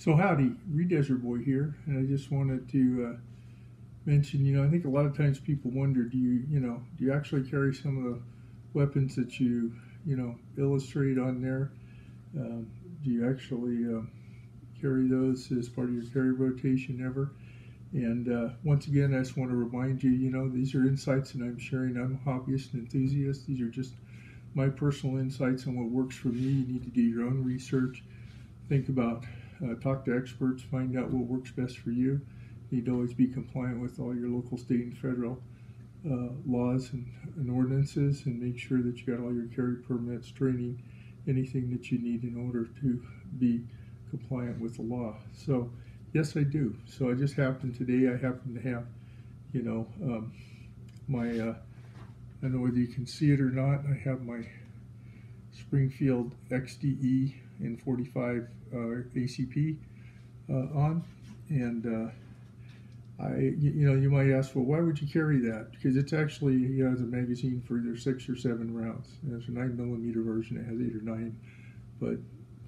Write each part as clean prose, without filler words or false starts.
So howdy, Desert Boy here, and I just wanted to mention, I think a lot of times people wonder, do you actually carry some of the weapons that you illustrate on there? Do you actually carry those as part of your carry rotation ever? And once again, I just want to remind you, these are insights that I'm sharing. I'm a hobbyist and enthusiast. These are just my personal insights on what works for me. You need to do your own research. Think about, talk to experts, find out what works best for you. You need to always be compliant with all your local, state, and federal laws and ordinances, and make sure that you got all your carry permits, training, anything that you need in order to be compliant with the law. So yes, I do. So I just happened today, I happen to have, my, I don't know whether you can see it or not, I have my Springfield XDE in 45 ACP on, and you might ask, well, why would you carry that? Because it's actually has a magazine for either 6 or 7 rounds. There's a 9mm version that has 8 or 9, but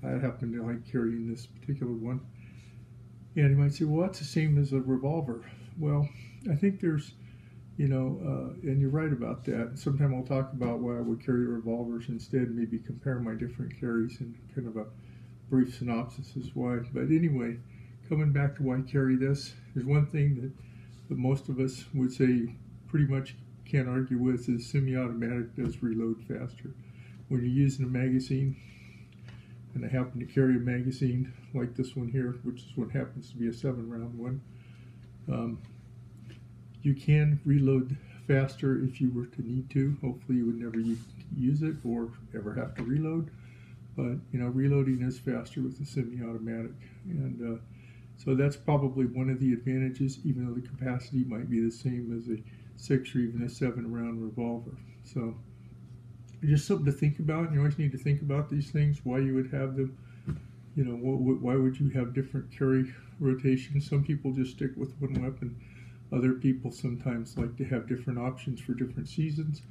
I happen to like carrying this particular one. And you might say, well, that's the same as a revolver. Well, I think there's, and you're right about that. Sometime I'll talk about why I would carry revolvers instead, maybe compare my different carries and kind of a brief synopsis as why. But anyway, coming back to why I carry this, there's one thing that most of us would say pretty much can't argue with is semi-automatic does reload faster. When you're using a magazine, and I happen to carry a magazine like this one here, which is what happens to be a 7-round one, you can reload faster if you were to need to. Hopefully you would never use it or ever have to reload, but reloading is faster with the semi-automatic, and so that's probably one of the advantages, even though the capacity might be the same as a 6 or even a 7-round revolver. So just something to think about. You always need to think about these things, why you would have them, why would you have different carry rotations. Some people just stick with one weapon. Other people sometimes like to have different options for different seasons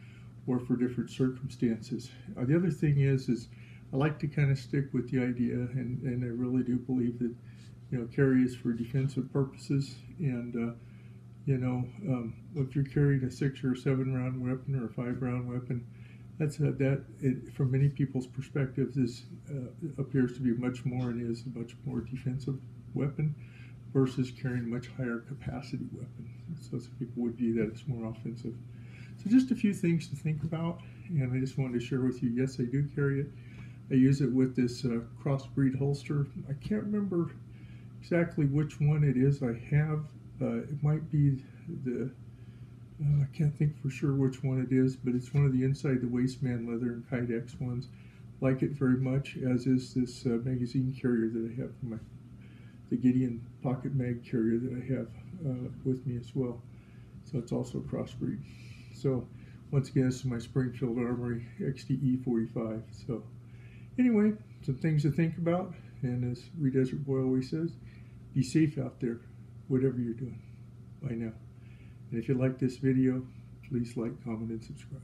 or for different circumstances. The other thing is I like to kind of stick with the idea, and I really do believe that carry is for defensive purposes, and if you're carrying a 6 or 7-round weapon or a 5-round weapon, from many people's perspectives appears to be much more and is a much more defensive weapon versus carrying a much higher capacity weapon. So some people would view that as more offensive. So just a few things to think about, and I just wanted to share with you. Yes, I do carry it. I use it with this crossbreed holster. I can't remember exactly which one it is I have. It might be I can't think for sure which one it is, but it's one of the inside the waistband leather and Kydex ones. Like it very much, as is this magazine carrier that I have for the Gideon pocket mag carrier that I have with me as well. So it's also a crossbreed. So once again, this is my Springfield Armory XDE 45. So anyway, some things to think about, and as Desert Boy always says, be safe out there, whatever you're doing. Bye now. And if you like this video, please like, comment, and subscribe.